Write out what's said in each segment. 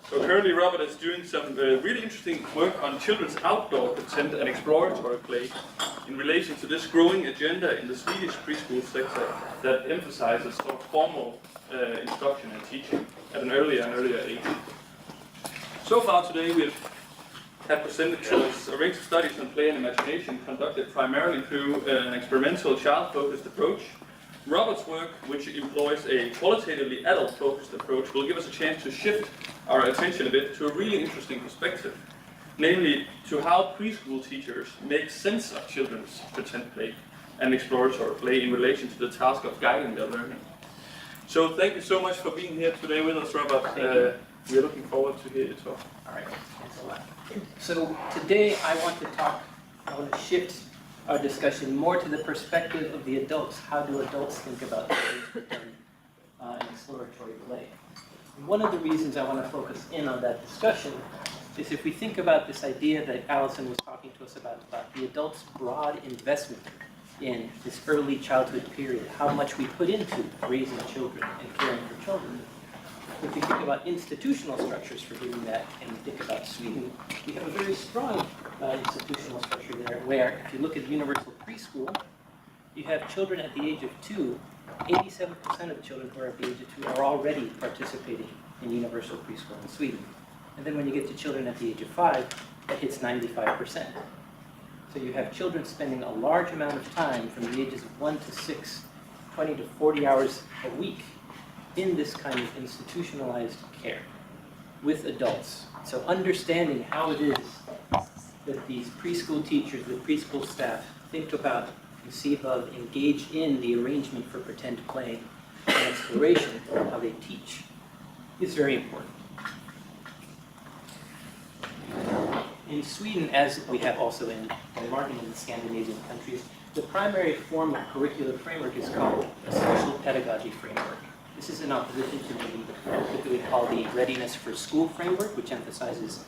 So currently Robert is doing some really interesting work on children's outdoor content and exploratory play in relation to this growing agenda in the Swedish preschool sector that emphasizes sort of formal instruction and teaching at an earlier and earlier age. So far today we have presented to us a range of studies on play and imagination conducted primarily through an experimental child-focused approach. Robert's work, which employs a qualitatively adult-focused approach, will give us a chance to shift our attention a bit to a really interesting perspective, namely to how preschool teachers make sense of children's pretend play and exploratory play in relation to the task of guiding their learning. So thank you so much for being here today with us, Robert. We are looking forward to hear you talk. All right, thanks a lot. So today I want to shift our discussion more to the perspective of the adults. How do adults think about exploratory play? And one of the reasons I want to focus in on that discussion is if we think about this idea that Alison was talking to us about the adults' broad investment in this early childhood period, how much we put into raising children and caring for children. If we think about institutional structures for doing that, and we think about Sweden, we have a very strong institutional structure there, where if you look at universal preschool, you have children at the age of 2, 87% of the children who are at the age of 2 are already participating in universal preschool in Sweden. And then when you get to children at the age of 5, that hits 95%. So you have children spending a large amount of time from the ages of 1 to 6, 20 to 40 hours a week in this kind of institutionalized care with adults. So understanding how it is that these preschool teachers, the preschool staff, think about, conceive of, engage in the arrangement for pretend play and exploration, how they teach, is very important. In Sweden, as we have also in Denmark and in the Scandinavian countries, the primary form of curricular framework is called a social pedagogy framework. This is in opposition to what we call the readiness for school framework, which emphasizes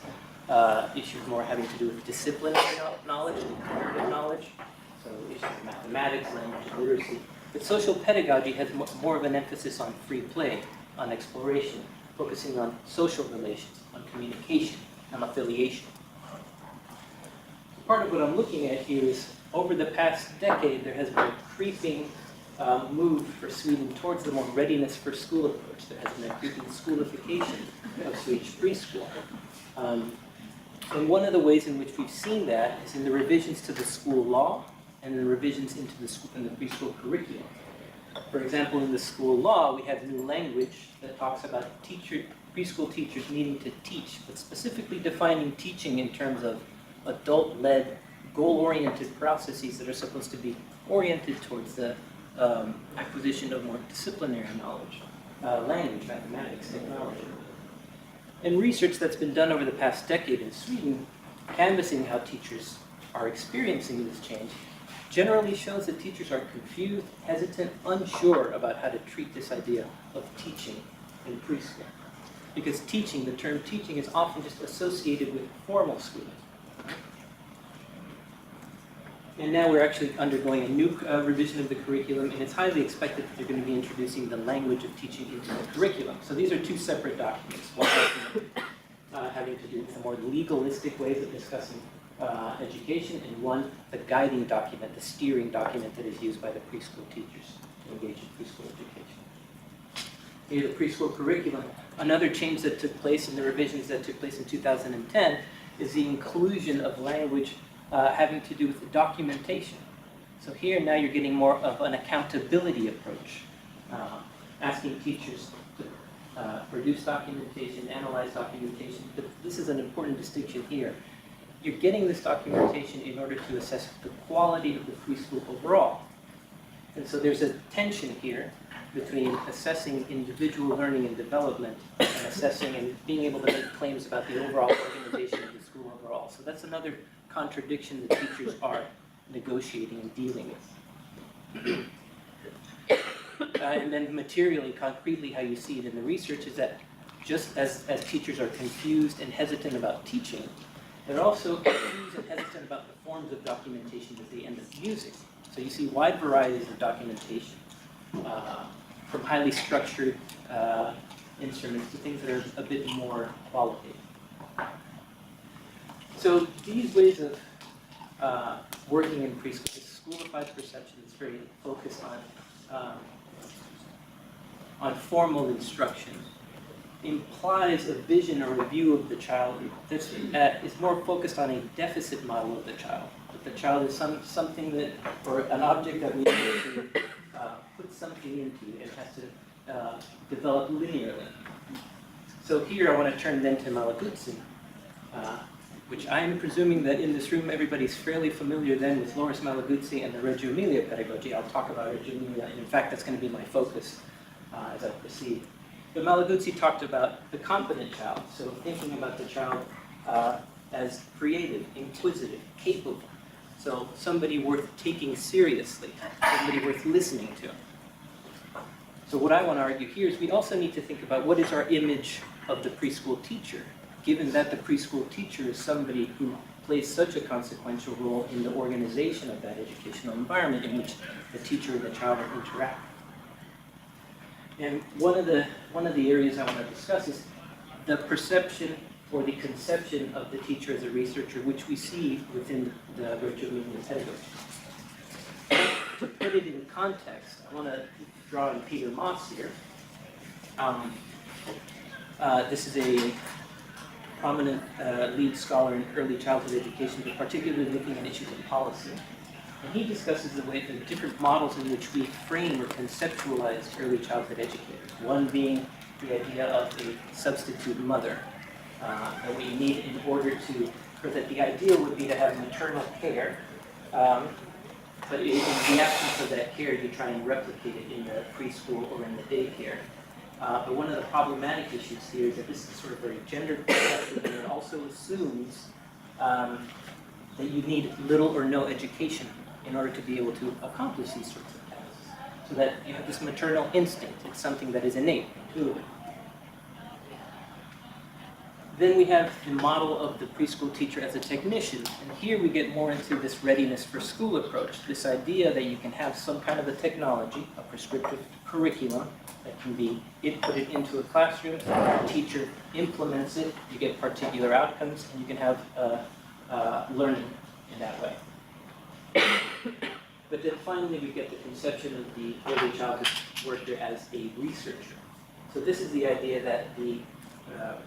issues more having to do with disciplinary knowledge and comparative knowledge, so issues of mathematics, language, literacy. But social pedagogy has more of an emphasis on free play, on exploration, focusing on social relations, on communication, and affiliation. Part of what I'm looking at here is, over the past decade, there has been a creeping move for Sweden towards the more readiness for school approach. There has been a creeping schoolification of Swedish preschool. And one of the ways in which we've seen that is in the revisions to the school law and the revisions into the preschool curriculum. For example, in the school law, we have new language that talks about preschool teachers needing to teach, but specifically defining teaching in terms of adult-led, goal-oriented processes that are supposed to be oriented towards the acquisition of more disciplinary knowledge, language, mathematics, technology. And research that's been done over the past decade in Sweden, canvassing how teachers are experiencing this change, generally shows that teachers are confused, hesitant, unsure about how to treat this idea of teaching in preschool. Because teaching, the term teaching, is often just associated with formal schooling. And now we're actually undergoing a new revision of the curriculum, and it's highly expected that they're going to be introducing the language of teaching into the curriculum. So these are two separate documents. One document having to do with the more legalistic ways of discussing education, and one, the guiding document, the steering document that is used by the preschool teachers to engage in preschool education. Here, the preschool curriculum. Another change that took place in the revisions that took place in 2010 is the inclusion of language having to do with the documentation. So here now you're getting more of an accountability approach, asking teachers to produce documentation, analyze documentation. But this is an important distinction here. You're getting this documentation in order to assess the quality of the preschool overall. And so there's a tension here between assessing individual learning and development and assessing and being able to make claims about the overall organization of the school overall. So that's another contradiction that teachers are negotiating and dealing with. And then materially, concretely, how you see it in the research is that just as teachers are confused and hesitant about teaching, they're also confused and hesitant about the forms of documentation that they end up using. So you see wide varieties of documentation, from highly structured instruments to things that are a bit more qualitative. So these ways of working in preschool, this school-applied perception is very focused on formal instruction, implies a vision or a view of the child that is more focused on a deficit model of the child. That the child is something that, or an object that we need to put something into and has to develop linearly. So here I want to turn then to Lecusay, which I'm presuming that in this room everybody's fairly familiar then with Loris Lecusay and the Reggio Emilia pedagogy. I'll talk about Reggio Emilia, and in fact that's going to be my focus as I proceed. But Lecusay talked about the competent child, so thinking about the child as creative, inquisitive, capable. So somebody worth taking seriously, somebody worth listening to. So what I want to argue here is we also need to think about what is our image of the preschool teacher, given that the preschool teacher is somebody who plays such a consequential role in the organization of that educational environment in which the teacher and the child interact. And one of the areas I want to discuss is the perception or the conception of the teacher as a researcher, which we see within the Reggio Emilia pedagogy. To put it in context, I want to draw in Peter Moss here. This is a prominent lead scholar in early childhood education, but particularly looking at issues of policy. And he discusses the different models in which we frame or conceptualize early childhood educators. One being the idea of a substitute mother, that we need in order to, or that the ideal would be to have maternal care, but in the absence of that care, you try and replicate it in the preschool or in the daycare. But one of the problematic issues here is that this is sort of very gendered perspective, and it also assumes that you need little or no education in order to be able to accomplish these sorts of tasks. So that you have this maternal instinct. It's something that is innate, intuitive. Then we have the model of the preschool teacher as a technician. And here we get more into this readiness for school approach. This idea that you can have some kind of a technology, a prescriptive curriculum, that can be inputted into a classroom, the teacher implements it, you get particular outcomes, and you can have learning in that way. But then finally we get the conception of the early childhood worker as a researcher. So this is the idea that the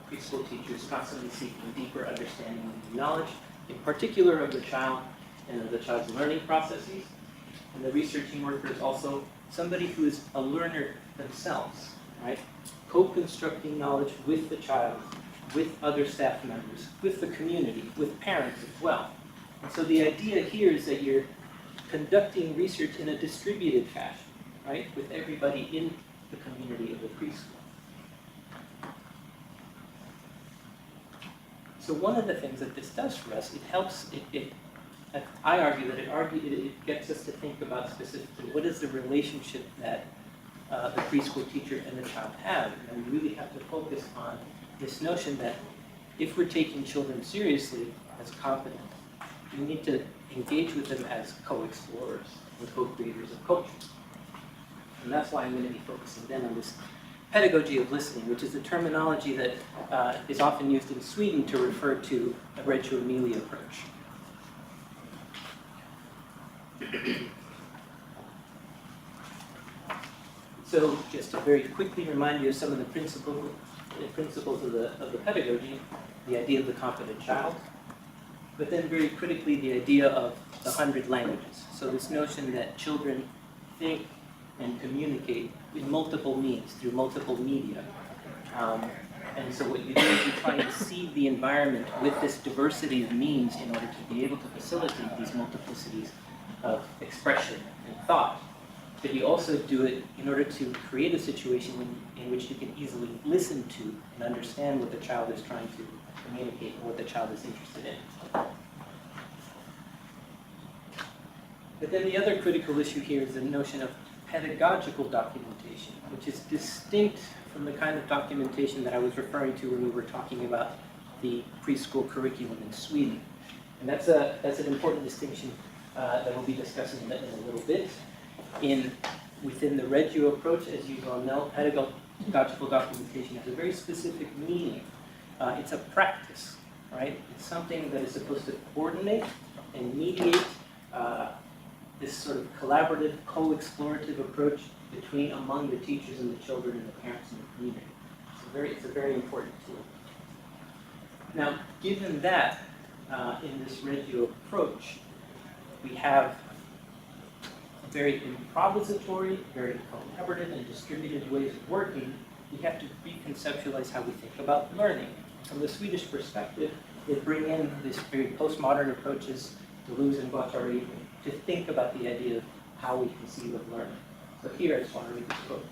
preschool teacher is constantly seeking deeper understanding and knowledge, in particular of the child and of the child's learning processes. And the researching worker is also somebody who is a learner themselves, right? Co-constructing knowledge with the child, with other staff members, with the community, with parents as well. And so the idea here is that you're conducting research in a distributed fashion, right? With everybody in the community of the preschool. So one of the things that this does for us, it helps, I argue that it gets us to think about specifically what is the relationship that the preschool teacher and the child have. And we really have to focus on this notion that if we're taking children seriously as competent, we need to engage with them as co-explorers and co-creators of culture. And that's why I'm going to be focusing then on this pedagogy of listening, which is a terminology that is often used in Sweden to refer to a Reggio Emilia approach. So just to very quickly remind you of some of the principles of the pedagogy, the idea of the competent child, but then very critically the idea of the 100 languages. So this notion that children think and communicate in multiple means, through multiple media. And so what you do is you try and seed the environment with this diversity of means in order to be able to facilitate these multiplicities of expression and thought. But you also do it in order to create a situation in which you can easily listen to and understand what the child is trying to communicate and what the child is interested in. But then the other critical issue here is the notion of pedagogical documentation, which is distinct from the kind of documentation that I was referring to when we were talking about the preschool curriculum in Sweden. And that's an important distinction that we'll be discussing in a little bit. Within the Reggio approach, as you well know, pedagogical documentation has a very specific meaning. It's a practice, right? It's something that is supposed to coordinate and mediate this sort of collaborative, co-explorative approach among the teachers and the children and the parents and the community. It's a very important tool. Now, given that, in this Reggio approach, we have very improvisatory, very collaborative and distributed ways of working. We have to reconceptualize how we think about learning. From the Swedish perspective, they bring in these very postmodern approaches, Deleuze and Guattari, to think about the idea of how we conceive of learning. So here, I just want to read this quote.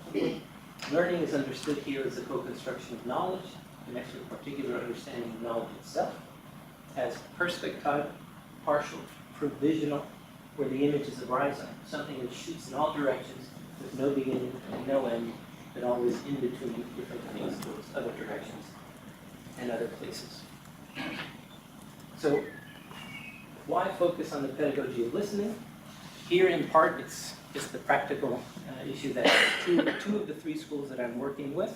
Learning is understood here as a co-construction of knowledge, connected to a particular understanding of knowledge itself, as perspective, partial, provisional, where the image is a horizon, something that shoots in all directions with no beginning and no end, but always in between different things towards other directions and other places. So, why focus on the pedagogy of listening? Here, in part, it's just the practical issue that two of the three schools that I'm working with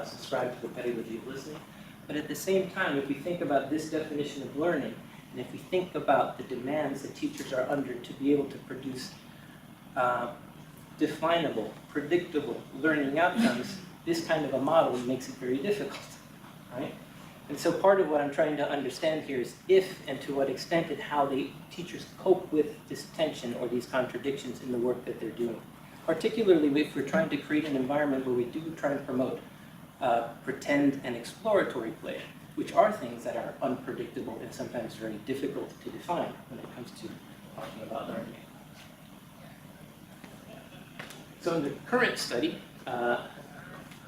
subscribe to the pedagogy of listening. But at the same time, if we think about this definition of learning, and if we think about the demands that teachers are under to be able to produce definable, predictable learning outcomes, this kind of a model makes it very difficult, right? And so part of what I'm trying to understand here is if and to what extent and how the teachers cope with this tension or these contradictions in the work that they're doing. Particularly if we're trying to create an environment where we do try and promote pretend and exploratory play, which are things that are unpredictable and sometimes very difficult to define when it comes to talking about learning. So in the current study,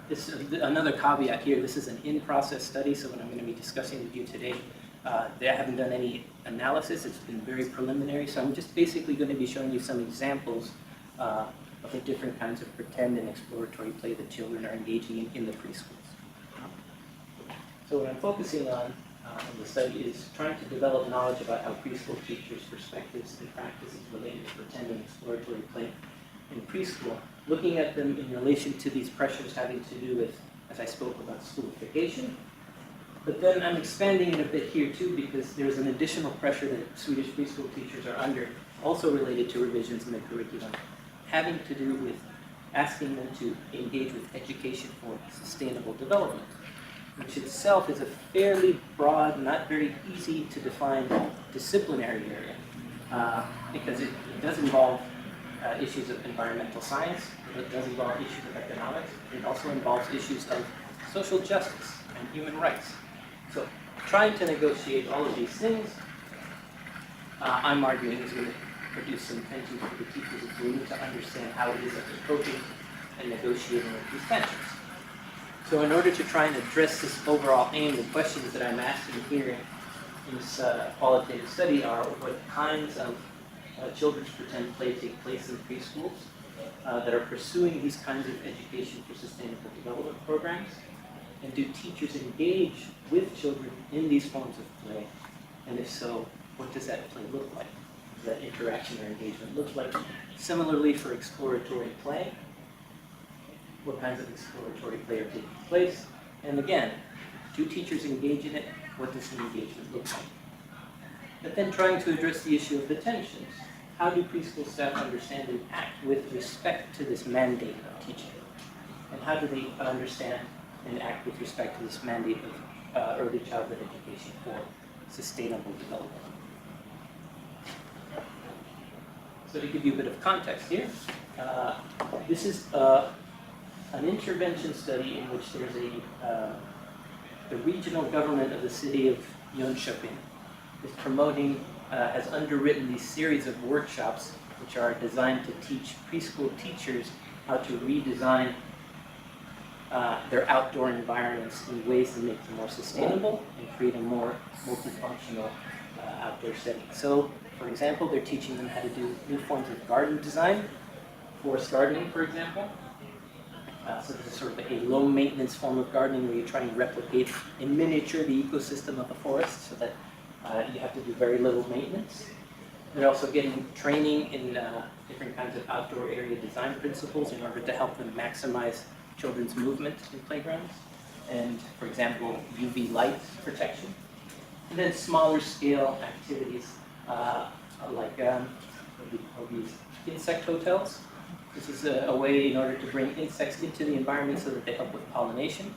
this is another caveat here. This is an in-process study, so what I'm going to be discussing with you today, they haven't done any analysis. It's been very preliminary, so I'm just basically going to be showing you some examples of the different kinds of pretend and exploratory play that children are engaging in the preschools. So what I'm focusing on in the study is trying to develop knowledge about how preschool teachers' perspectives and practices related to pretend and exploratory play in preschool, looking at them in relation to these pressures having to do with, as I spoke about, schoolification. But then I'm expanding it a bit here too, because there's an additional pressure that Swedish preschool teachers are under, also related to revisions in the curriculum, having to do with asking them to engage with education for sustainable development, which itself is a fairly broad, not very easy to define disciplinary area, because it does involve issues of environmental science, it does involve issues of economics, it also involves issues of social justice and human rights. So trying to negotiate all of these things, I'm arguing is going to produce some tensions for the teachers if we need to understand how it is that they're coping and negotiating with these tensions. So in order to try and address this overall aim, the questions that I'm asking here in this qualitative study are what kinds of children's pretend play take place in preschools that are pursuing these kinds of education for sustainable development programs, and do teachers engage with children in these forms of play, and if so, what does that play look like? What does that interaction or engagement look like? Similarly for exploratory play, what kinds of exploratory play are taking place? And again, do teachers engage in it? What does the engagement look like? But then trying to address the issue of the tensions. How do preschool staff understand and act with respect to this mandate of teaching? And how do they understand and act with respect to this mandate of early childhood education for sustainable development? So to give you a bit of context here, this is an intervention study in which there's the regional government of the city of Jönköping is promoting, has underwritten these series of workshops which are designed to teach preschool teachers how to redesign their outdoor environments in ways that make them more sustainable and create a more multifunctional outdoor setting. So, for example, they're teaching them how to do new forms of garden design, forest gardening, for example. So this is sort of a low-maintenance form of gardening where you try and replicate in miniature the ecosystem of a forest so that you have to do very little maintenance. They're also getting training in different kinds of outdoor area design principles in order to help them maximize children's movement in playgrounds, and, for example, UV light protection. And then smaller scale activities like these insect hotels. This is a way in order to bring insects into the environment so that they help with pollination,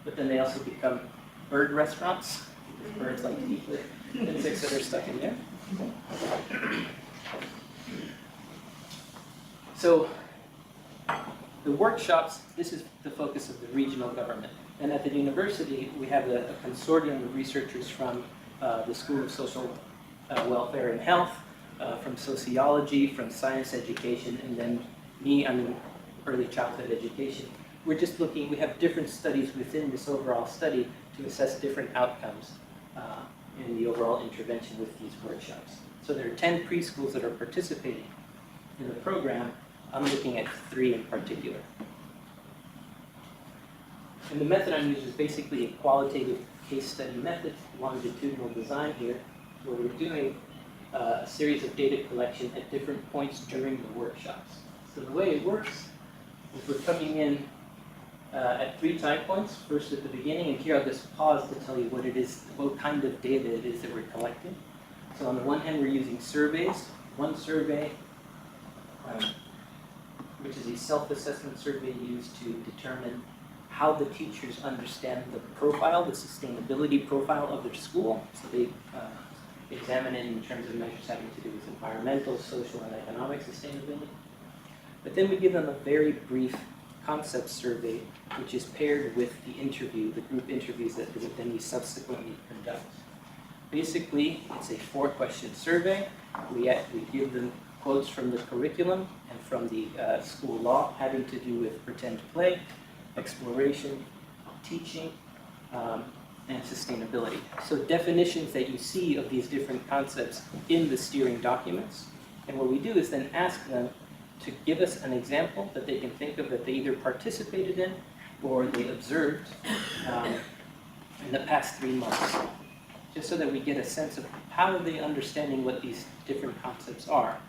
but then they also become bird restaurants. Birds like to eat the insects that are stuck in there. So the workshops, this is the focus of the regional government. And at the university, we have a consortium of researchers from the School of Social Welfare and Health, from sociology, from science education, and then me, I'm in early childhood education. We're just looking, we have different studies within this overall study to assess different outcomes in the overall intervention with these workshops. So there are 10 preschools that are participating in the program. I'm looking at 3 in particular. And the method I'm using is basically a qualitative case study method, longitudinal design here, where we're doing a series of data collection at different points during the workshops. So the way it works is we're coming in at 3 time points, first at the beginning, and here I'll just pause to tell you what it is, what kind of data it is that we're collecting. So on the one hand, we're using surveys. One survey, which is a self-assessment survey used to determine how the teachers understand the profile, the sustainability profile of their school. So they examine it in terms of measures having to do with environmental, social, and economic sustainability. But then we give them a very brief concept survey, which is paired with the interview, the group interviews that then we subsequently conduct. Basically, it's a 4-question survey. We give them quotes from the curriculum and from the school law having to do with pretend play, exploration, teaching, and sustainability. So definitions that you see of these different concepts in the steering documents. And what we do is then ask them to give us an example that they can think of that they either participated in or they observed in the past 3 months, just so that we get a sense of how are they understanding what these different concepts are.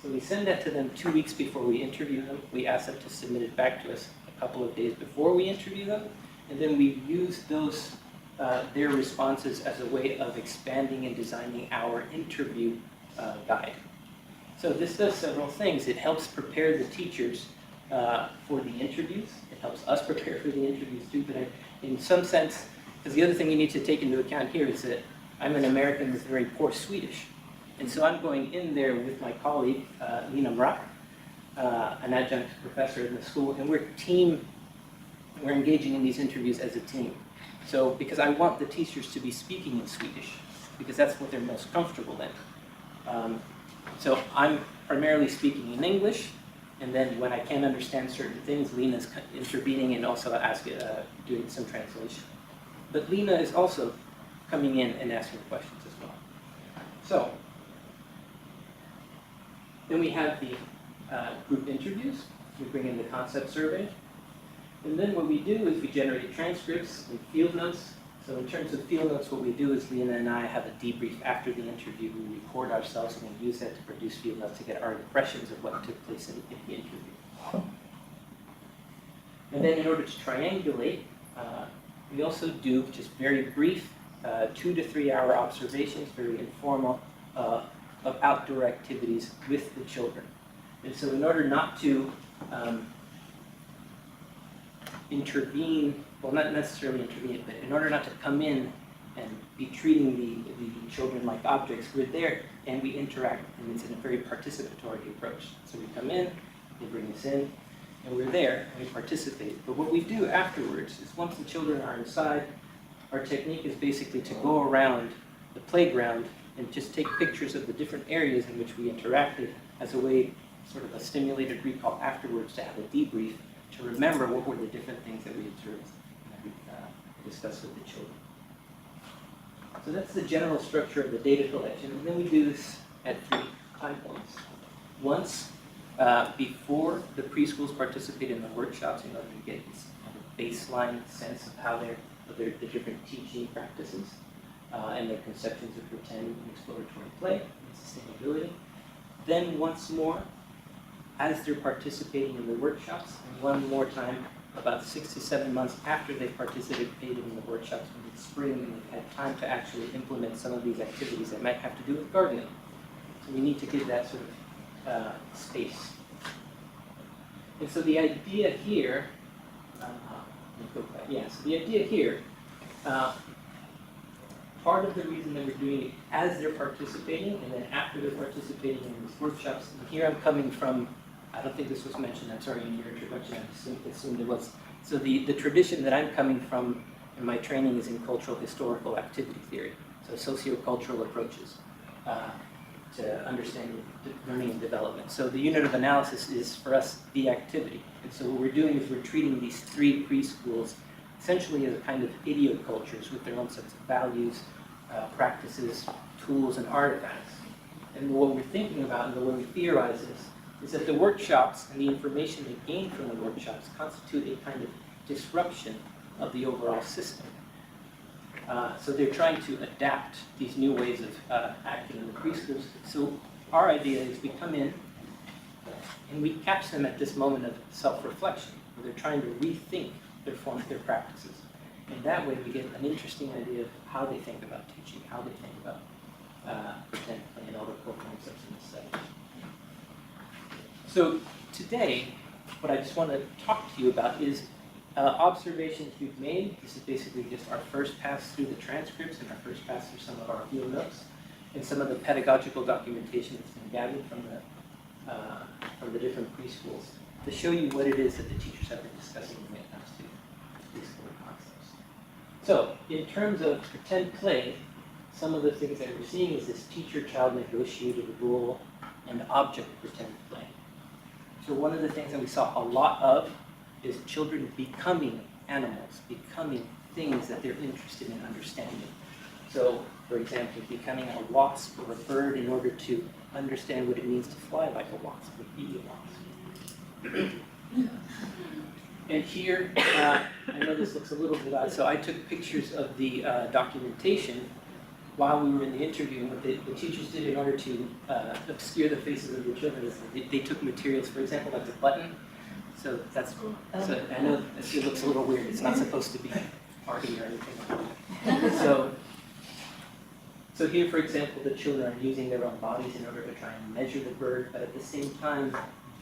So we send that to them 2 weeks before we interview them. We ask them to submit it back to us a couple of days before we interview them, and then we use those their responses as a way of expanding and designing our interview guide. So this does several things. It helps prepare the teachers for the interviews. It helps us prepare for the interviews too, but in some sense, because the other thing you need to take into account here is that I'm an American with very poor Swedish. And so I'm going in there with my colleague, Lina Mrak, an adjunct professor in the school, and we're engaging in these interviews as a team. So, because I want the teachers to be speaking in Swedish, because that's what they're most comfortable in. So I'm primarily speaking in English, and then when I can't understand certain things, Lina's intervening and also doing some translation. But Lina is also coming in and asking questions as well. So, then we have the group interviews. We bring in the concept survey. And then what we do is we generate transcripts and field notes. So in terms of field notes, what we do is Lina and I have a debrief after the interview. We record ourselves and we use that to produce field notes to get our impressions of what took place in the interview. And then in order to triangulate, we also do just very brief 2 to 3 hour observations, very informal, of outdoor activities with the children. And so in order not to intervene, well, not necessarily intervene, but in order not to come in and be treating the children like objects, we're there and we interact, and it's in a very participatory approach. So we come in, they bring us in, and we're there and we participate. But what we do afterwards is once the children are inside, our technique is basically to go around the playground and just take pictures of the different areas in which we interacted as a way, sort of a stimulated recall afterwards to have a debrief, to remember what were the different things that we observed and that we discussed with the children. So that's the general structure of the data collection, and then we do this at 3 time points. Once before the preschools participate in the workshops in order to get this kind of baseline sense of how the different teaching practices and their conceptions of pretend and exploratory play and sustainability. Then once more, as they're participating in the workshops, and one more time about 6 to 7 months after they've participated in the workshops in the spring and they've had time to actually implement some of these activities that might have to do with gardening. So we need to give that sort of space. And so the idea here, so the idea here, part of the reason that we're doing it as they're participating and then after they're participating in these workshops, and here I'm coming from, I don't think this was mentioned, I'm sorry, in your introduction, I assumed it was. So the tradition that I'm coming from in my training is in cultural historical activity theory, so sociocultural approaches to understanding learning and development. So the unit of analysis is, for us, the activity. And so what we're doing is we're treating these 3 preschools essentially as a kind of idiocultures with their own sets of values, practices, tools, and artifacts. And what we're thinking about and the way we theorize this is that the workshops and the information they gain from the workshops constitute a kind of disruption of the overall system. So they're trying to adapt these new ways of acting in the preschools. So our idea is we come in and we catch them at this moment of self-reflection, where they're trying to rethink their forms, their practices. And that way we get an interesting idea of how they think about teaching, how they think about pretend play and all the core concepts in this setting. So today, what I just want to talk to you about is observations we've made. This is basically just our first pass through the transcripts and our first pass through some of our field notes and some of the pedagogical documentation that's been gathered from the different preschools to show you what it is that the teachers have been discussing when it comes to preschool concepts. So, in terms of pretend play, some of the things that we're seeing is this teacher-child negotiated role and object pretend play. So one of the things that we saw a lot of is children becoming animals, becoming things that they're interested in understanding. So, for example, becoming a wasp or a bird in order to understand what it means to fly like a wasp or be a wasp. And here, I know this looks a little bit odd, so I took pictures of the documentation while we were in the interview. And what the teachers did in order to obscure the faces of the children is they took materials, for example, like the button. So that's, so I know it looks a little weird. It's not supposed to be party or anything like that. So here, for example, the children are using their own bodies in order to try and measure the bird, but at the same time,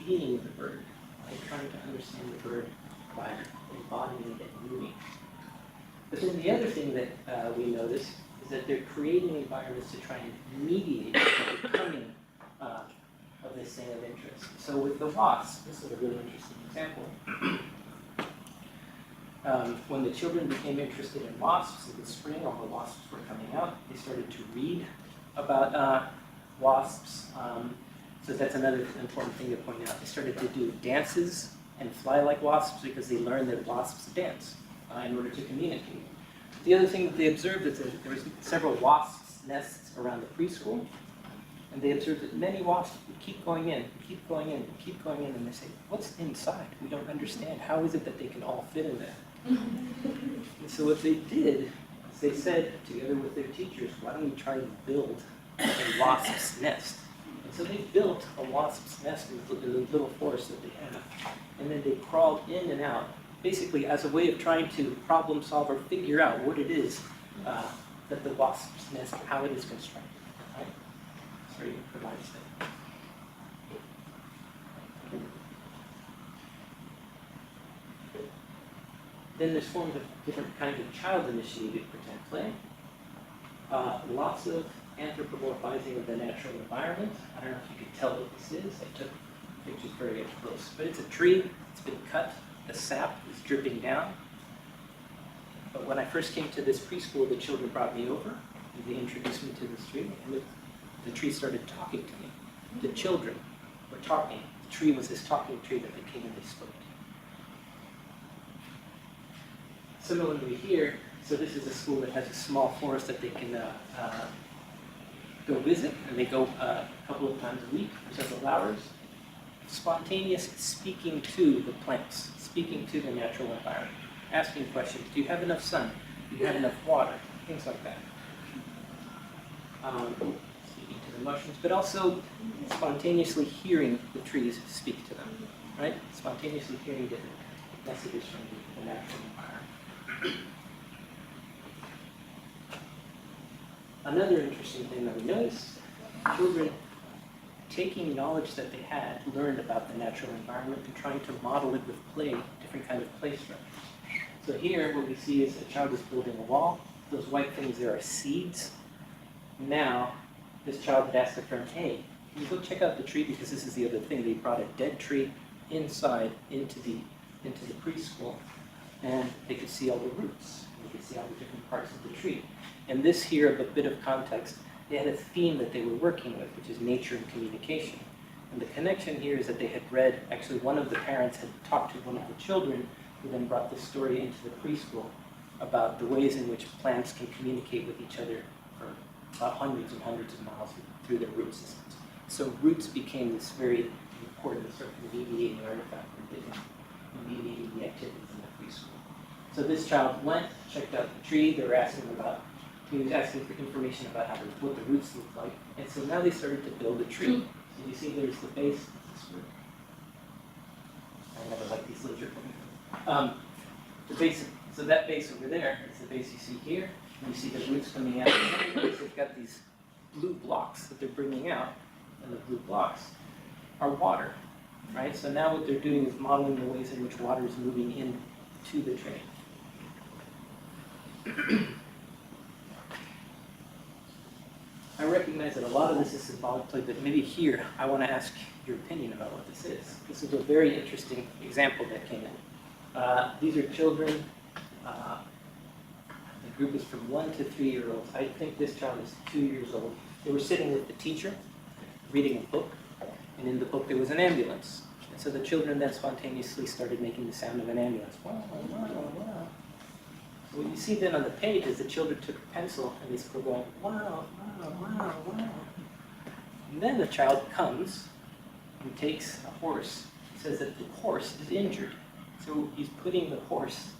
being the bird. They're trying to understand the bird by embodying it and moving. But then the other thing that we notice is that they're creating environments to try and mediate the becoming of this thing of interest. So with the wasps, this is a really interesting example. When the children became interested in wasps in the spring, all the wasps were coming out, they started to read about wasps. So that's another important thing to point out. They started to do dances and fly like wasps because they learned that wasps dance in order to communicate. The other thing that they observed is that there was several wasps' nests around the preschool, and they observed that many wasps would keep going in, keep going in, keep going in, and they say, "What's inside? We don't understand. How is it that they can all fit in there?" And so what they did is they said, together with their teachers, "Why don't we try and build a wasp's nest?" And so they built a wasp's nest in the little forest that they had, and then they crawled in and out, basically as a way of trying to problem solve or figure out what it is that the wasp's nest, how it is constructed. Right? Sorry, it provides that. Then there's forms of different kinds of child-initiated pretend play. Lots of anthropomorphizing of the natural environment. I don't know if you can tell what this is. I took pictures very close. But it's a tree. It's been cut. The sap is dripping down. But when I first came to this preschool, the children brought me over. And they introduced me to this tree. And the tree started talking to me. The children were talking. The tree was this talking tree that they came and they spoke to. Similarly here, so this is a school that has a small forest that they can go visit, and they go a couple of times a week for several hours. Spontaneous speaking to the plants, speaking to the natural environment, asking questions. Do you have enough sun? Do you have enough water? Things like that. Speaking to the mushrooms, but also spontaneously hearing the trees speak to them, right? Spontaneously hearing different messages from the natural environment. Another interesting thing that we noticed, children taking knowledge that they had learned about the natural environment and trying to model it with play, different kind of play structures. So here what we see is a child is building a wall. Those white things there are seeds. Now this child would ask a friend, hey, can you go check out the tree, because this is the other thing. They brought a dead tree inside into the preschool, and they could see all the roots. They could see all the different parts of the tree. And this here, a bit of context, they had a theme that they were working with, which is nature and communication. And the connection here is that they had read, actually one of the parents had talked to one of the children, who then brought this story into the preschool about the ways in which plants can communicate with each other for about hundreds and hundreds of miles through their root systems. So roots became this very important sort of mediating artifact in mediating the activities in the preschool. So this child went, checked out the tree. They were asking about, he was asking for information about what the roots look like. And so now they started to build a tree. So you see there's the base. I never like these laser pointers. The base, so that base over there is the base you see here. And you see the roots coming out. And they've got these blue blocks that they're bringing out. And the blue blocks are water, right? So now what they're doing is modeling the ways in which water is moving into the tray. I recognize that a lot of this is symbolic play, but maybe here I want to ask your opinion about what this is. This is a very interesting example that came in. These are children. The group is from 1 to 3 year olds. I think this child is 2 years old. They were sitting with the teacher, reading a book, and in the book there was an ambulance. And so the children then spontaneously started making the sound of an ambulance. Wow, wow, wow. So what you see then on the page is the children took a pencil and they started going, wow, wow, wow, wow. And then the child comes and takes a horse. He says that the horse is injured. So he's putting the horse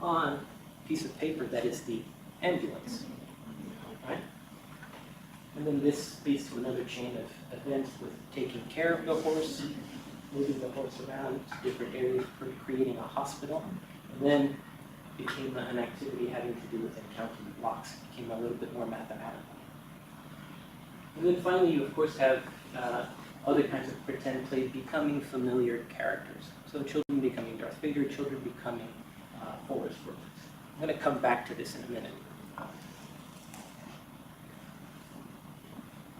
on a piece of paper that is the ambulance. Right? And then this leads to another chain of events with taking care of the horse, moving the horse around to different areas, creating a hospital. And then became an activity having to do with counting blocks. It became a little bit more mathematical. And then finally, you of course have other kinds of pretend play becoming familiar characters. So children becoming Darth Vader, children becoming forest workers. I'm going to come back to this in a minute.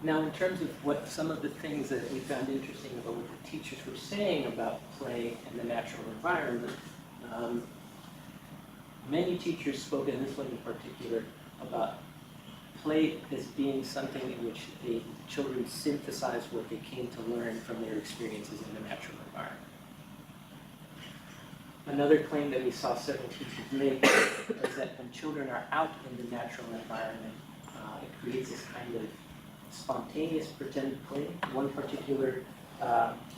Now, in terms of what some of the things that we found interesting about what the teachers were saying about play and the natural environment, many teachers spoke, and this one in particular, about play as being something in which the children synthesize what they came to learn from their experiences in the natural environment. Another claim that we saw several teachers make is that when children are out in the natural environment, it creates this kind of spontaneous pretend play. One particular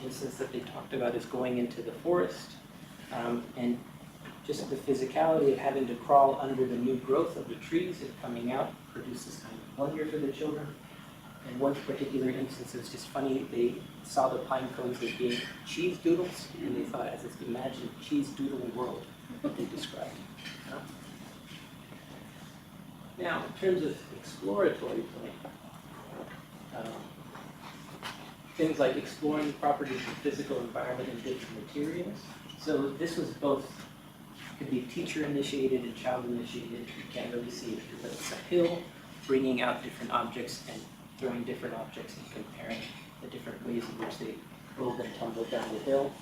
instance that they talked about is going into the forest, and just the physicality of having to crawl under the new growth of the trees and coming out produces kind of wonder for the children. And one particular instance is just funny, they saw the pine cones as being cheese doodles, and they thought as this imagined cheese doodling world that they described. Now, in terms of exploratory play, things like exploring the properties of the physical environment and different materials. So this was both, could be teacher initiated and child initiated. You can't really see it, but it's a hill bringing out different objects and throwing different objects and comparing the different ways in which they rolled and tumbled down the hill.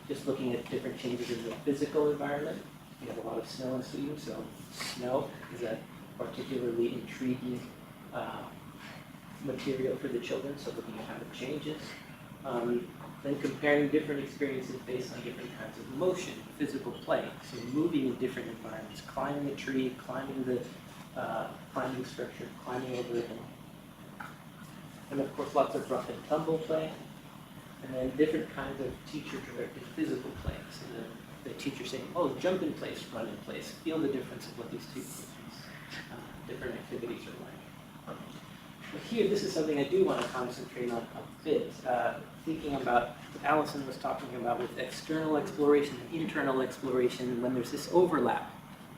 Just looking at different changes in the physical environment. We have a lot of snow in Sweden, so snow is a particularly intriguing material for the children, so looking at how it changes. Then comparing different experiences based on different kinds of motion, physical play. So moving in different environments, climbing a tree, climbing the climbing structure, climbing over a hill. And of course lots of rough and tumble play. And then different kinds of teacher-directed physical play. So the teacher saying, oh, jump in place, run in place. Feel the difference of what these two different activities are like. But here, this is something I do want to concentrate on a bit. Thinking about what Alison was talking about with external exploration and internal exploration, when there's this overlap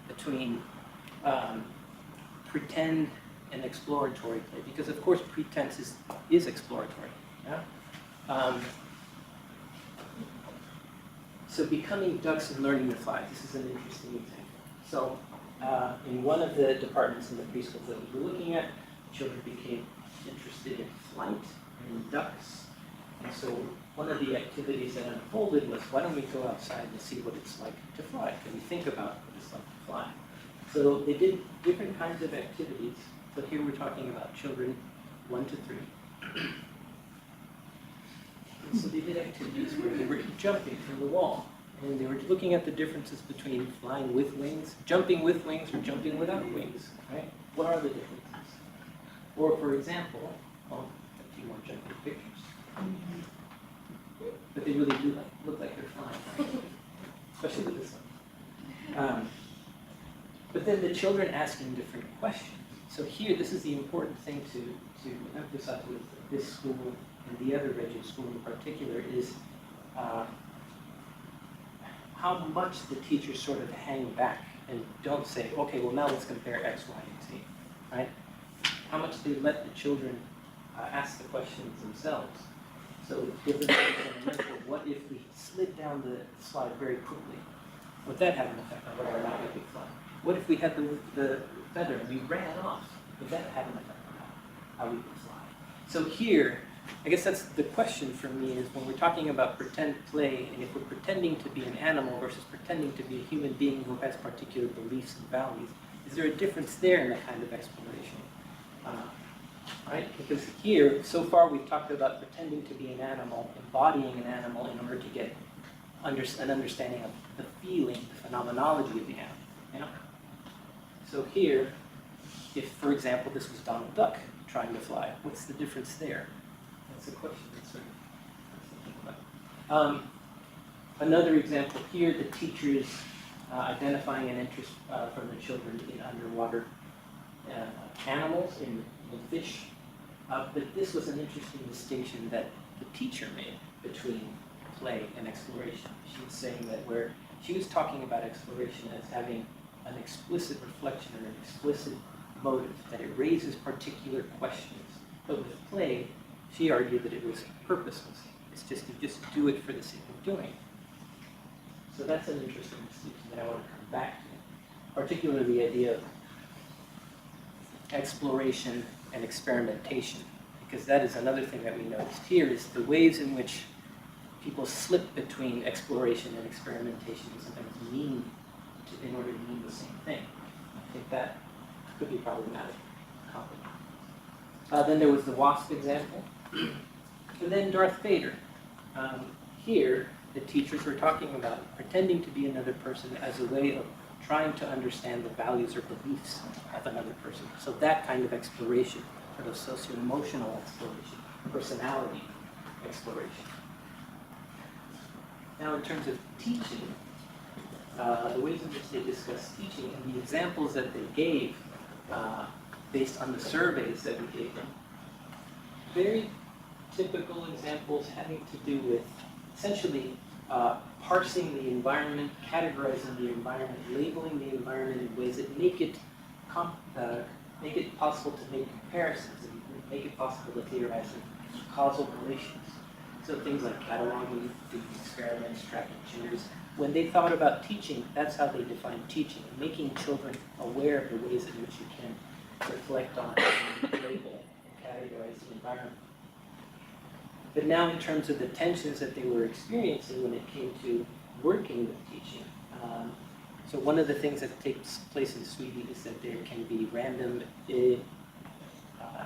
between pretend and exploratory play, because of course pretense is exploratory. Yeah? So becoming ducks and learning to fly, this is an interesting example. So in one of the departments in the preschool that we were looking at, children became interested in flight and in ducks. And so one of the activities that unfolded was, why don't we go outside and see what it's like to fly? Can we think about what it's like to fly? So they did different kinds of activities, but here we're talking about children 1 to 3. And so they did activities where they were jumping from the wall, and they were looking at the differences between flying with wings, jumping with wings, or jumping without wings, right? What are the differences? Or for example, a few more jumping pictures. But they really do look like they're flying, right? Especially with this one. But then the children asking different questions. So here, this is the important thing to emphasize with this school and the other Reggio school in particular is how much the teachers sort of hang back and don't say, okay, well now let's compare X, Y, and Z, right? How much they let the children ask the questions themselves. So give them an example, what if we slid down the slide very quickly? Would that have an effect on whether or not we could fly? What if we had the feather and we ran off? Would that have an effect on how we could fly? So here, I guess that's the question for me is when we're talking about pretend play, and if we're pretending to be an animal versus pretending to be a human being who has particular beliefs and values, is there a difference there in that kind of exploration? Right? Because here, so far we've talked about pretending to be an animal, embodying an animal in order to get an understanding of the feeling, the phenomenology of the animal. Yeah? So here, if, for example, this was Donald Duck trying to fly, what's the difference there? That's a question that's sort of about. Another example here, the teachers identifying an interest from the children in underwater animals, in fish. But this was an interesting distinction that the teacher made between play and exploration. She was saying that where she was talking about exploration as having an explicit reflection or an explicit motive, that it raises particular questions. But with play, she argued that it was purposeless. It's just you just do it for the sake of doing it. So that's an interesting distinction that I want to come back to, particularly the idea of exploration and experimentation, because that is another thing that we noticed here is the ways in which people slip between exploration and experimentation and sometimes mean in order to mean the same thing. I think that could be problematic. Then there was the wasp example, and then Darth Vader. Here, the teachers were talking about pretending to be another person as a way of trying to understand the values or beliefs of another person. So that kind of exploration, sort of socio-emotional exploration, personality exploration. Now in terms of teaching, the ways in which they discuss teaching and the examples that they gave based on the surveys that we gave them, very typical examples having to do with essentially parsing the environment, categorizing the environment, labeling the environment in ways that make it possible to make comparisons and make it possible to theorize causal relations. So things like cataloging, doing experiments, tracking tutors. When they thought about teaching, that's how they defined teaching, making children aware of the ways in which you can reflect on, label, and categorize the environment. But now in terms of the tensions that they were experiencing when it came to working with teaching, so one of the things that takes place in Sweden is that there can be random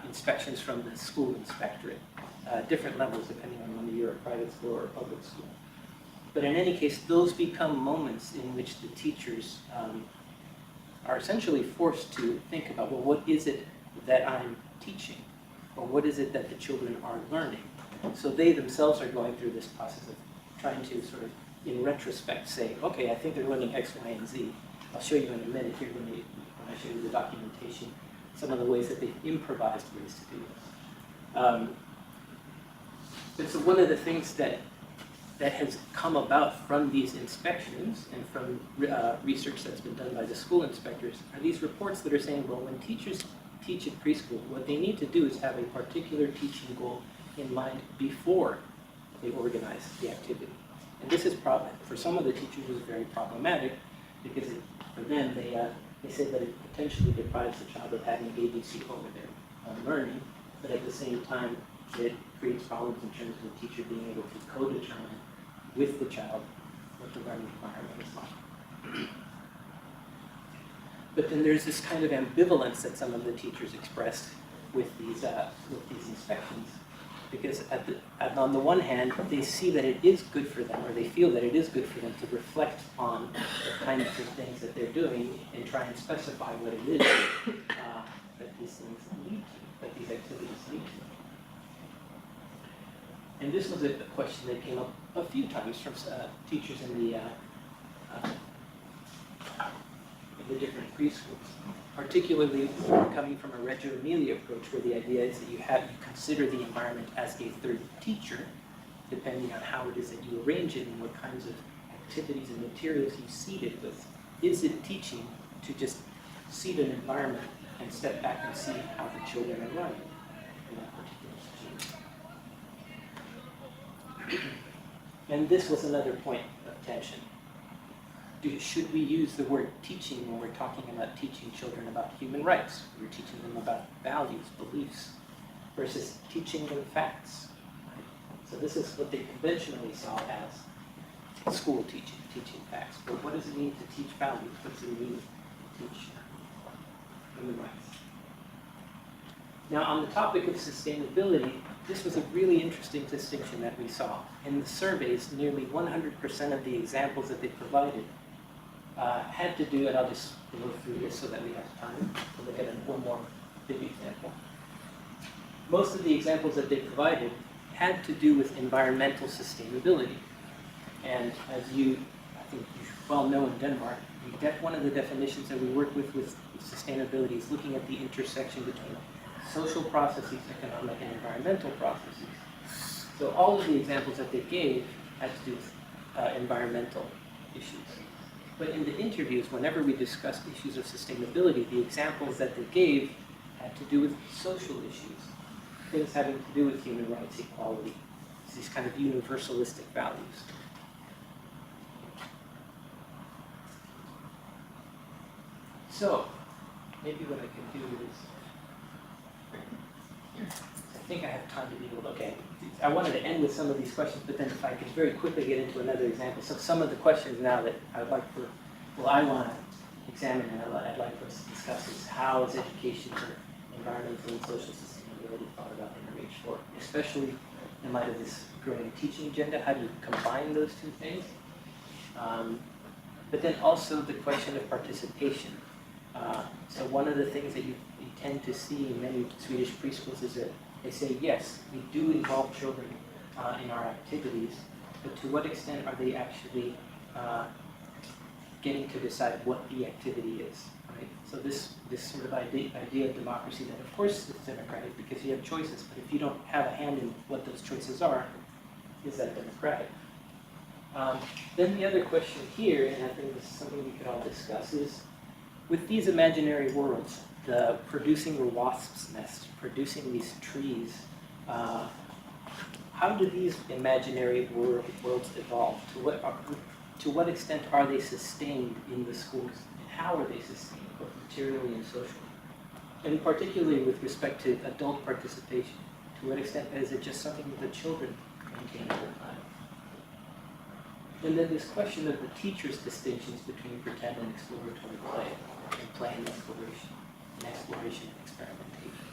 inspections from the school inspectorate, different levels depending on whether you're a private school or a public school. But in any case, those become moments in which the teachers are essentially forced to think about, well, what is it that I'm teaching? Or what is it that the children are learning? So they themselves are going through this process of trying to sort of, in retrospect, say, okay, I think they're learning X, Y, and Z. I'll show you in a minute here when I show you the documentation. some of the ways that they've improvised ways to do this. And so one of the things that has come about from these inspections and from research that's been done by the school inspectors are these reports that are saying, well, when teachers teach at preschool, what they need to do is have a particular teaching goal in mind before they organize the activity. And this is for some of the teachers is very problematic because for them they say that it potentially deprives the child of having agency over their learning, but at the same time it creates problems in terms of the teacher being able to co-determine with the child what the learning environment is like. But then there's this kind of ambivalence that some of the teachers expressed with these inspections, because on the one hand, they see that it is good for them, or they feel that it is good for them to reflect on the kinds of things that they're doing and try and specify what it is that these things lead to, that these activities lead to. And this was a question that came up a few times from teachers in the different preschools, particularly coming from a Reggio Emilia approach, where the idea is that you consider the environment as a third teacher, depending on how it is that you arrange it and what kinds of activities and materials you seed it with. Is it teaching to just seed an environment and step back and see how the children are learning in that particular situation? And this was another point of tension. Should we use the word teaching when we're talking about teaching children about human rights? We're teaching them about values, beliefs, versus teaching them facts. Right? So this is what they conventionally saw as school teaching, teaching facts. But what does it mean to teach values? What does it mean to teach human rights? Now, on the topic of sustainability, this was a really interesting distinction that we saw. In the surveys, nearly 100% of the examples that they provided had to do, and I'll just go through this so that we have time to look at one more big example. Most of the examples that they provided had to do with environmental sustainability. And as I think you well know in Denmark, one of the definitions that we work with sustainability is looking at the intersection between social processes, economic and environmental processes. So all of the examples that they gave had to do with environmental issues. But in the interviews, whenever we discussed issues of sustainability, the examples that they gave had to do with social issues, things having to do with human rights, equality, these kind of universalistic values. So, maybe what I could do is, I think I have time to be able to, okay. I wanted to end with some of these questions, but then if I could very quickly get into another example. So some of the questions now that I want to examine and I'd like for us to discuss is how is education for environmental and social sustainability thought about in RH4, especially in light of this growing teaching agenda. How do you combine those two things? But then also the question of participation. So one of the things that you tend to see in many Swedish preschools is that they say, yes, we do involve children in our activities, but to what extent are they actually getting to decide what the activity is, right? So this sort of idea of democracy that of course it's democratic because you have choices, but if you don't have a hand in what those choices are, is that democratic? Then the other question here, and I think this is something we could all discuss, is with these imaginary worlds, the producing a wasp's nest, producing these trees, how do these imaginary worlds evolve? To what extent are they sustained in the schools? And how are they sustained, both materially and socially? And particularly with respect to adult participation, to what extent is it just something that the children maintain over time? And then this question of the teacher's distinctions between pretend and exploratory play, and play and exploration and experimentation.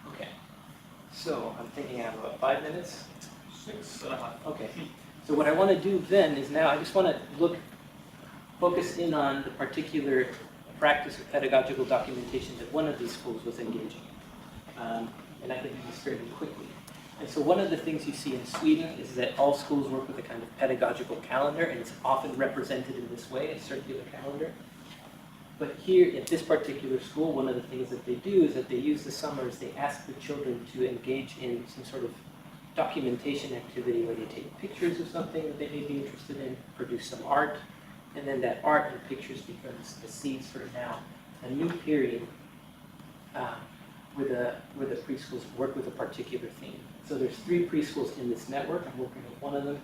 Okay, so I'm thinking I have about 5 minutes. 6.5. Okay, so what I want to do then is now I just want to focus in on the particular practice of pedagogical documentation that one of these schools was engaging in. And I can do this fairly quickly. And so one of the things you see in Sweden is that all schools work with a kind of pedagogical calendar, and it's often represented in this way, a circular calendar. But here at this particular school, one of the things that they do is that they use the summers, they ask the children to engage in some sort of documentation activity where they take pictures of something that they may be interested in, produce some art, and then that art and pictures becomes the seeds for now a new period where the preschools work with a particular theme. So there's 3 preschools in this network. I'm working with one of them.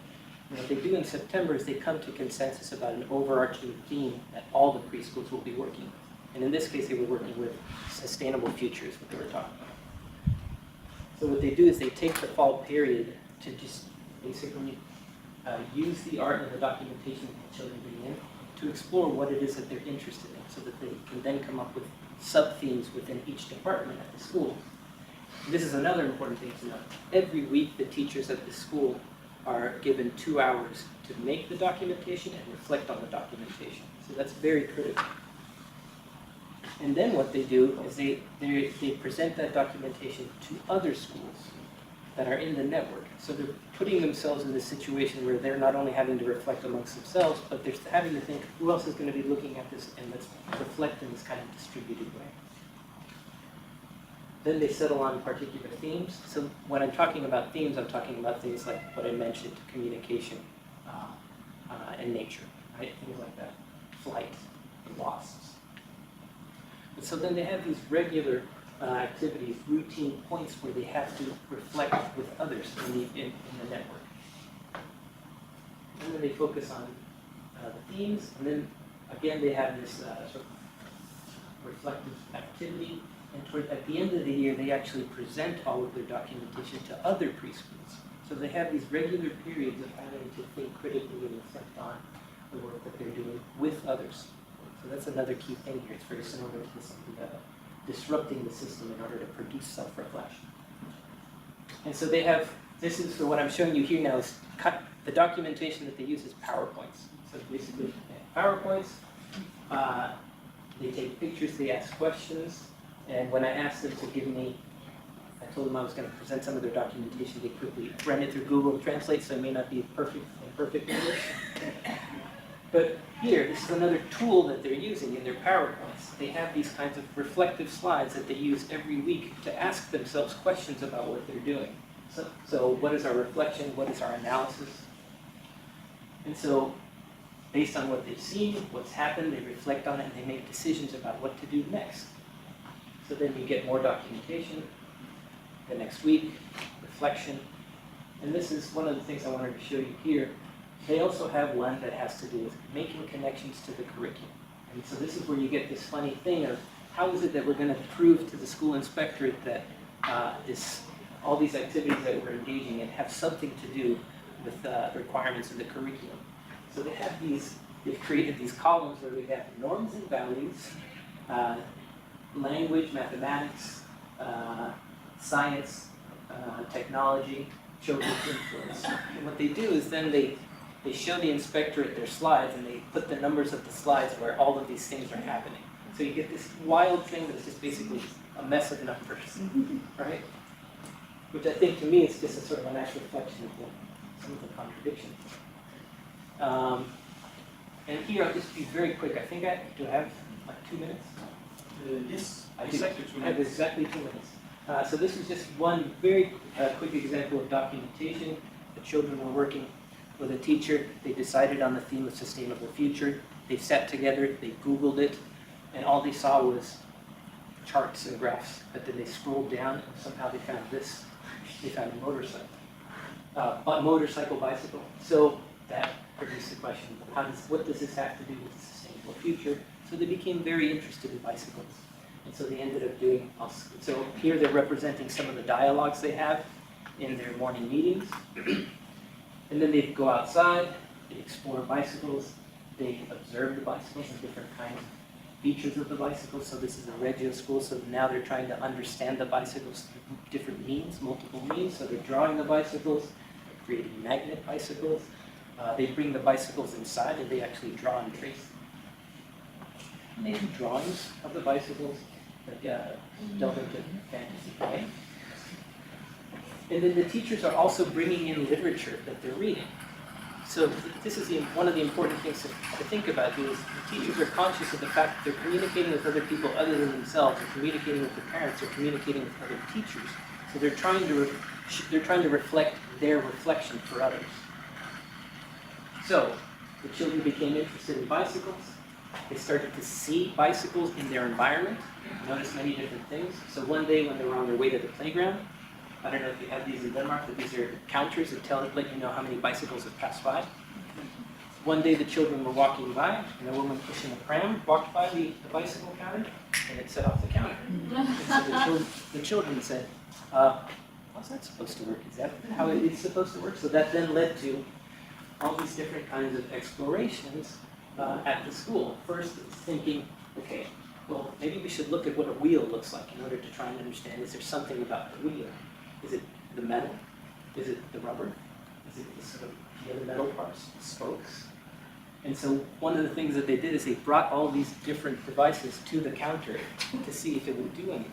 And what they do in September is they come to consensus about an overarching theme that all the preschools will be working with. And in this case, they were working with sustainable futures, what they were talking about. So what they do is they take the fall period to just basically use the art and the documentation that the children bring in to explore what it is that they're interested in so that they can then come up with sub-themes within each department at the school. And this is another important thing to know. Every week, the teachers at the school are given 2 hours to make the documentation and reflect on the documentation. So that's very critical. And then what they do is they present that documentation to other schools that are in the network. So they're putting themselves in this situation where they're not only having to reflect amongst themselves, but they're having to think, who else is going to be looking at this, and let's reflect in this kind of distributed way. Then they settle on particular themes. So when I'm talking about themes, I'm talking about things like what I mentioned, communication and nature, right? Things like that, flight, wasps. And so then they have these regular activities, routine points where they have to reflect with others in the network. And then they focus on the themes, and then again they have this sort of reflective activity. And at the end of the year, they actually present all of their documentation to other preschools. So they have these regular periods of having to think critically and reflect on the work that they're doing with others. So that's another key thing here. It's very similar to this disrupting the system in order to produce self-reflection. And so they have, this is, so what I'm showing you here now is the documentation that they use is PowerPoints. So basically, PowerPoints, they take pictures, they ask questions, and when I asked them to give me, I told them I was going to present some of their documentation, they quickly ran it through Google Translate, so it may not be perfect English. But here, this is another tool that they're using in their PowerPoints. They have these kinds of reflective slides that they use every week to ask themselves questions about what they're doing. So what is our reflection? What is our analysis? And so based on what they've seen, what's happened, they reflect on it, and they make decisions about what to do next. So then you get more documentation the next week, reflection. And this is one of the things I wanted to show you here. They also have one that has to do with making connections to the curriculum. And so this is where you get this funny thing of how is it that we're going to prove to the school inspectorate that all these activities that we're engaging in have something to do with the requirements of the curriculum. So they've created these columns where we have norms and values, language, mathematics, science, technology, children's influence. And what they do is then they show the inspectorate their slides, and they put the numbers of the slides where all of these things are happening. So you get this wild thing that's just basically a mess of numbers, right? Which I think to me is just a sort of a nice reflection of some of the contradictions. And here I'll just be very quick. I think I have like 2 minutes. Yes, I exactly 2 I have minutes. exactly 2 minutes. So this is just one very quick example of documentation. The children were working with a teacher. They decided on the theme of sustainable future. They sat together, they Googled it, and all they saw was charts and graphs. But then they scrolled down, and somehow they found this. They found a motorcycle, bicycle. So that produced the question, what does this have to do with the sustainable future? So they became very interested in bicycles. And so they ended up doing, so here they're representing some of the dialogues they have in their morning meetings. And then they go outside, they explore bicycles, they observe the bicycles and different kinds of features of the bicycles. So this is a Reggio school, so now they're trying to understand the bicycles through different means, multiple means. So they're drawing the bicycles, they're creating magnet bicycles. They bring the bicycles inside and they actually draw and trace. And they do drawings of the bicycles that delve into fantasy, right? And then the teachers are also bringing in literature that they're reading. So this is one of the important things to think about here is the teachers are conscious of the fact that they're communicating with other people other than themselves, or communicating with their parents, or communicating with other teachers. So they're trying to reflect their reflection for others. So the children became interested in bicycles. They started to see bicycles in their environment, notice many different things. So one day when they were on their way to the playground, I don't know if you have these in Denmark, but these are counters that let you know how many bicycles have passed by. One day the children were walking by, and a woman pushing a pram walked by the bicycle counter, and it set off the counter. And so the children said, how's that supposed to work? Is that how it's supposed to work? So that then led to all these different kinds of explorations at the school. First, thinking, okay, well, maybe we should look at what a wheel looks like in order to try and understand, is there something about the wheel? Is it the metal? Is it the rubber? Is it the sort of the other metal parts, the spokes? And so one of the things that they did is they brought all these different devices to the counter to see if it would do anything.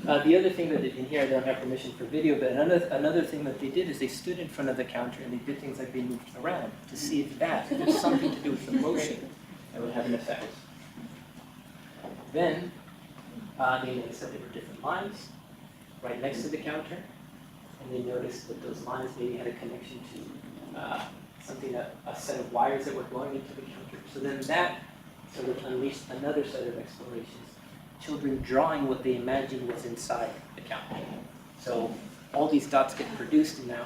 The other thing that in here, I don't have permission for video, but another thing that they did is they stood in front of the counter and they did things like they moved around to see if there's something to do with the motion that would have an effect. Then they noticed that there were different lines right next to the counter, and they noticed that those lines maybe had a connection to a set of wires that were going into the counter. So then that sort of unleashed another set of explorations. Children drawing what they imagined was inside the counter. So all these dots get produced, and now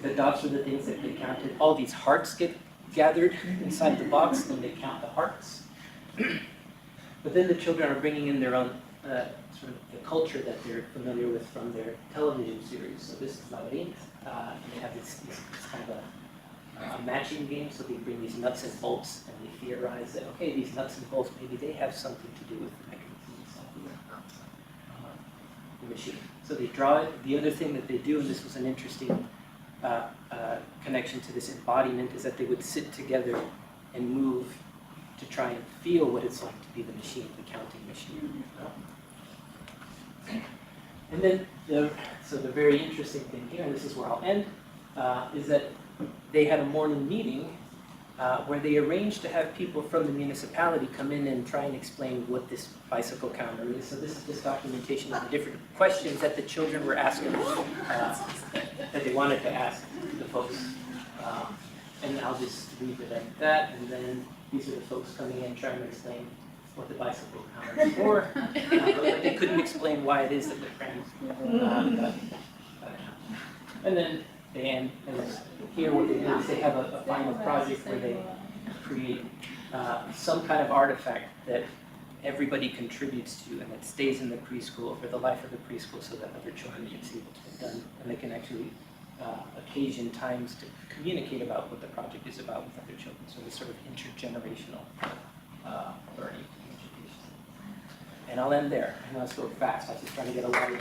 the dots are the things that get counted. All these hearts get gathered inside the box, and they count the hearts. But then the children are bringing in their own sort of the culture that they're familiar with from their television series. So this is labyrinth, and they have this kind of a matching game. So they bring these nuts and bolts, and they theorize that, okay, these nuts and bolts, maybe they have something to do with the mechanisms of the machine. So they draw it. The other thing that they do, and this was an interesting connection to this embodiment, is that they would sit together and move to try and feel what it's like to be the machine, the counting machine. And then, the very interesting thing here, and this is where I'll end, is that they had a morning meeting where they arranged to have people from the municipality come in and try and explain what this bicycle counter is. So this is just documentation of the different questions that the children were asking, that they wanted to ask the folks. And I'll just leave it at that, and then these are the folks coming in trying to explain what the bicycle counter is for, but they couldn't explain why it is that the prams and then they end, and here what they do is they have a final project where they create some kind of artifact that everybody contributes to, and it stays in the preschool for the life of the preschool so that other children can see what's been done, and they can actually occasion times to communicate about what the project is about with other children. So it's sort of intergenerational learning and education. And I'll end there. I know I spoke fast. I was just trying to get a lot of